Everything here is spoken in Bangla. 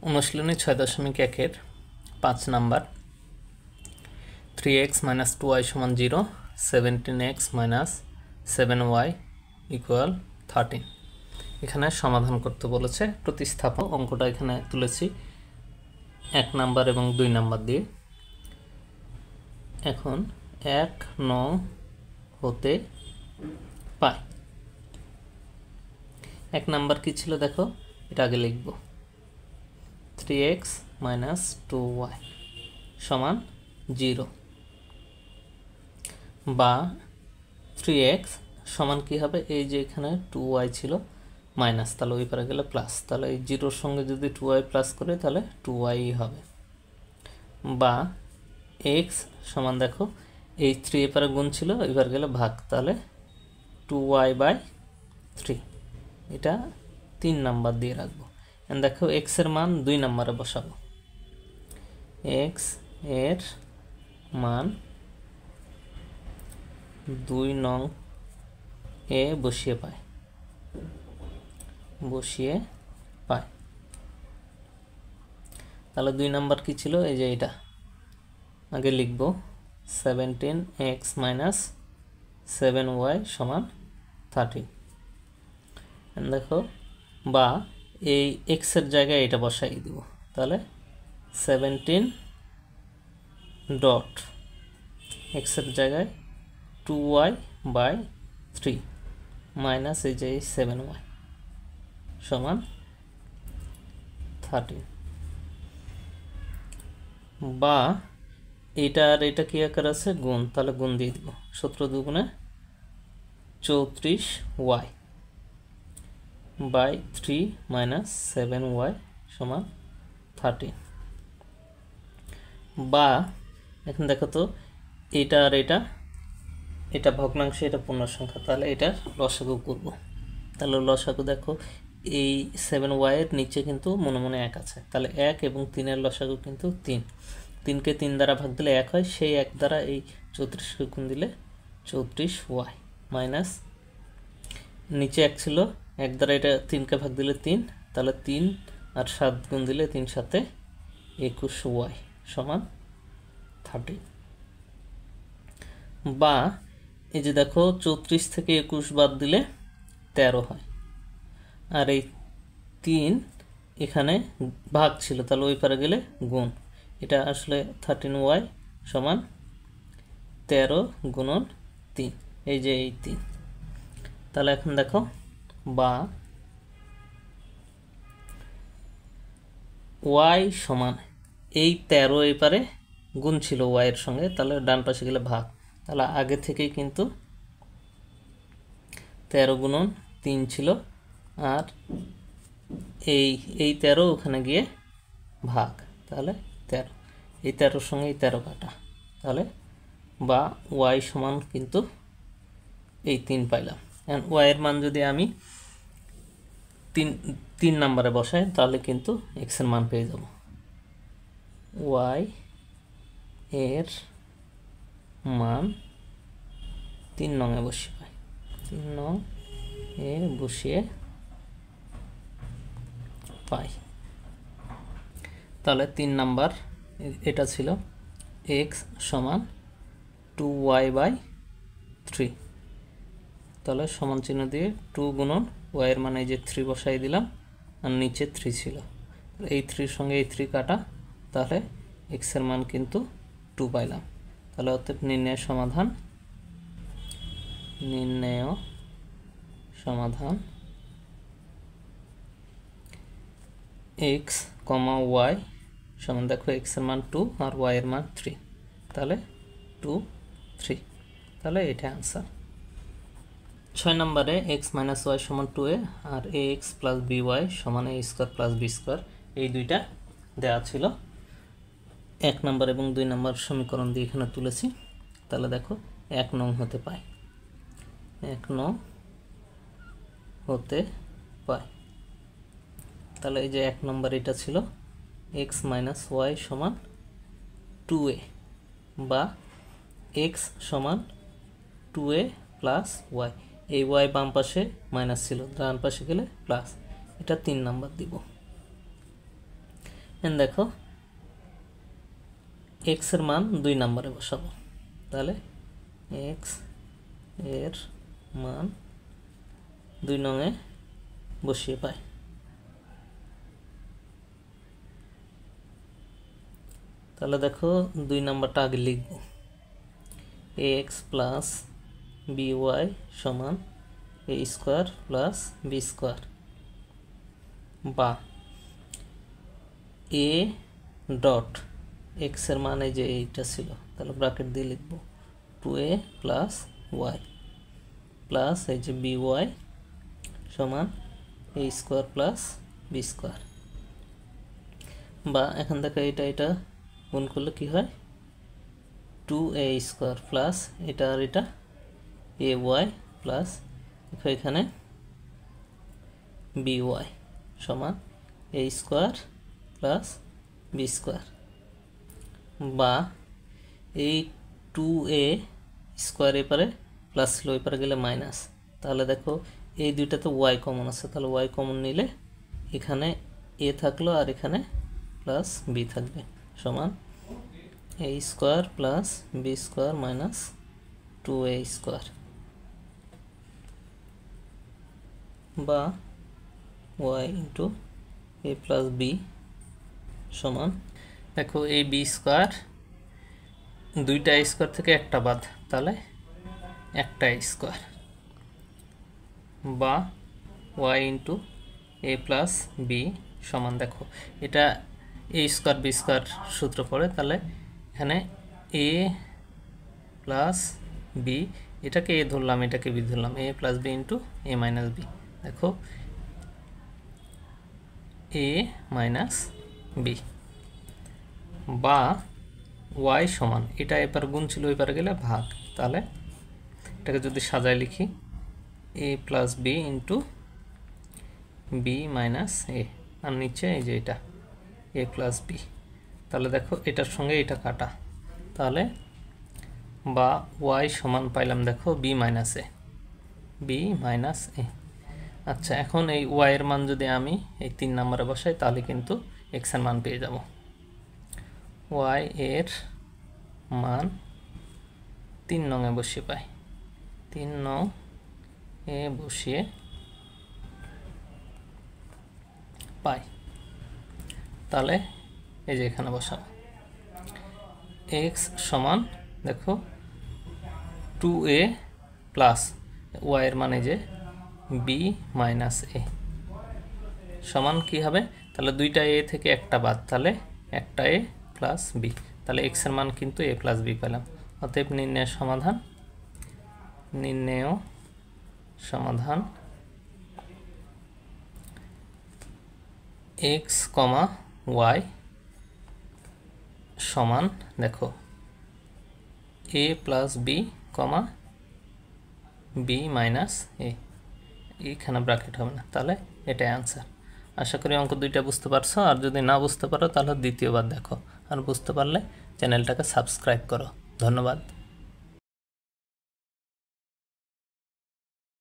অনুশীলনী 6.1-এর 5 number 3x - 2y = 0, 17x - 7y = 13। এখানে সমাধান করতে বলেছে। প্রতিস্থাপন অঙ্কটা এখানে তুলেছি 1 নাম্বার এবং 2 নাম্বার দিয়ে। এখন 1 নং হতে পাই। 1 নাম্বার কি ছিল দেখো, এটা আগে লিখব। 3x - 2y = 0 বা 3x সমান কি হবে, এই যে এখানে 2y ছিল মাইনাস, তাহলে ওই পারে গেলে প্লাস, তাহলে এই 0-র সঙ্গে যদি 2y প্লাস করে তাহলে 2y হবে। বা x সমান দেখো এই 3 এপারে গুণ ছিল, এবার গেলে ভাগ, তাহলে 2y/3। এটা 3 নাম্বার দিয়ে রাখবো। দেখো x এর মান 2 নম্বরে বসাবো। x এর মান 2 নং এ বসিয়ে পাই। তাহলে 2 নাম্বার কি ছিল, এই যে এটা আগে লিখব। 17x - 7y = 13। দেখো বা এই x এর জায়গায় এটা বসাই দিব, তাহলে 17 ডট x এর জায়গায় 2y/3 মাইনাস এই যে 7y = 13। বা এটা আর এটা কি আকার আছে, গুণ, তাহলে গুণ দিয়ে দিব। 17 দুগুণে 34y/3 - 7y = 13। বা এখন দেখো তো এটা আর এটা ভগ্নাংশ, এটা পূর্ণ সংখ্যা, তাহলে এটার লসাগু করব। তাহলে লসাগু দেখো এই 7y এর নিচে কিন্তু মনে মনে 1 আছে, তাহলে 1 এবং 3 এর লসাগু কিন্তু 3। 3কে 3 দ্বারা ভাগ দিলে 1 হয়, সেই 1 দ্বারা এই 34কে গুণ দিলে 34y মাইনাস নিচে 1 ছিল, 1 দ্বারা এটা 3কে ভাগ দিলে 3, তাহলে 3 আর 7 গুণ দিলে 3 7 21y = 13। বা এই যে দেখো 34 থেকে 21 বাদ দিলে 13 হয়, আর এই 3 এখানে ভাগ ছিল, তাহলে ওই পারে গেলে গুণ। এটা আসলে 13y = 13 × 3, এই যে এই 3। তাহলে এখন দেখো বা y সমান এই 13 এই পারে গুণ ছিল y এর সঙ্গে, তাহলে ডান পাশে গেলে ভাগ, তাহলে আগে থেকেই কিন্তু 13 × 3 ছিল, আর এই 13 ওখানে গিয়ে ভাগ, তাহলে 13, এই 13-র সঙ্গে এই 13 কাটা, তাহলে বা y সমান কিন্তু এই 3 পাইলাম। এখন y এর মান যদি আমি 3 নম্বরে বসাই তাহলে কিন্তু x এর মান পেয়ে যাব। y এর মান 3 নং এ বসিয়ে পাই, 3 নং এ বসিয়ে পাই। তাহলে 3 নাম্বার এটা ছিল x = 2y/3। তাহলে সমান চিহ্ন দিয়ে 2 গুণন y এর মানে এই যে 3 বসাই দিলাম, আর নিচে 3 ছিল, এই 3-র সঙ্গে এই 3 কাটা, তাহলে x এর মান কিন্তু 2 পাইলাম। তাহলে অতএব নির্ণয় সমাধান x, y সমান দেখো x এর মান 2 আর y এর মান 3, তাহলে 2 3, তাহলে এটা आंसर। 6 নম্বরে x - y = 2a R ax + by = a² + b², এই দুইটা দেওয়া ছিল। 1 নম্বর এবং 2 নম্বর সমীকরণ দিয়ে এখানে তুলেছি। তাহলে দেখো 1 নং হতে পাই, 1 নং হতে পাই। তাহলে এই যে 1 নম্বর এটা ছিল x - y = 2a বা x = 2a + y, এই y বাম পাশে মাইনাস ছিল, ডান পাশে গেলে প্লাস, এটা 3 নাম্বার দিব। দেখো এক্স এর মান 2 নম্বরে বসাবো, তাহলে এক্স এর মান 2 নংয়ে বসিয়ে পাই। তাহলে দেখো 2 নম্বরটা আগে লিখব, এক্স প্লাস বিওয়াই সমান A square plus B square, বা এ ডট এক্স এর মানে যে এইটা ছিল, তাহলে ব্র্যাকেট দিয়ে লিখব 2a প্লাস ওয়াই প্লাস এই যে বিওয়াই সমান A square plus B square, বা এখান থেকে এটা গুণ করলে কি হয় 2a স্কোয়ার প্লাস এটা আর এটা এ ওয়াই প্লাস এখানে বিওয়াই সমান A square plus B square, বা এই 2a স্কোয়ার এপারে প্লাস ছিল এপারে গেলে মাইনাস, তাহলে দেখো এই দুইটাতে ওয়াই কমন আছে, তাহলে ওয়াই কমন নিলে এখানে এ থাকলো আর এখানে প্লাস বি থাকবে সমান A square plus B square minus 2a square, বা Y into A plus B সমান দেখো এ বি স্কোয়ার, দুইটা স্কোয়ার থেকে একটা বাদ, তাহলে একটা স্কোয়ার, বা Y into A plus B সমান দেখো এটা এ স্কোয়ার বি স্কোয়ার সূত্র পড়ে, তাহলে এখানে এ প্লাস বি, এটাকে এ ধরলাম এটাকে বি ধরলাম, এ প্লাস বি ইন্টু এ মাইনাস বি, দেখো এ মাইনাস বি, বা ওয়াই সমান এটা এবার গুণ ছিল এবারে গেলে ভাগ, তাহলে এটাকে যদি সাজায় লিখি A plus B into B minus A, আর নিচে এই যে এটা এ প্লাস বি, তাহলে দেখো এটার সঙ্গে এটা কাটা, তাহলে বা ওয়াই সমান পাইলাম দেখো বি মাইনাস এ, বি মাইনাস এ। আচ্ছা, এখন এই ওয়াই এর মান যদি আমি এই 3 নম্বরে বসাই তাহলে কিন্তু এক্স এর মান পেয়ে যাব। ওয়াই এর মান 3 নং এ বসিয়ে পাই, 3 নং এ বসিয়ে পাই, তাহলে এই যে এখানে বসাবো এক্স সমান দেখো 2a প্লাস ওয়াই এর মানে যে বি মাইনাস এ সমান কি হবে, তাহলে দুইটা এ থেকে একটা বাদ, তাহলে একটা এ প্লাস বি, তাহলে এক্স এর মান কিন্তু এ প্লাস বি পেলাম। অতএব নির্ণয় সমাধান এক্স কমা ওয়াই সমান দেখো এ plus B comma B minus এ, এইখানে ব্র্যাকেট হবে না, তাহলে এটাই আনসার। আশা করি অঙ্ক দুইটা বুঝতে পারছো, আর যদি না বুঝতে পারো তাহলে দ্বিতীয়বার দেখো, আর বুঝতে পারলে চ্যানেলটাকে সাবস্ক্রাইব করো। ধন্যবাদ।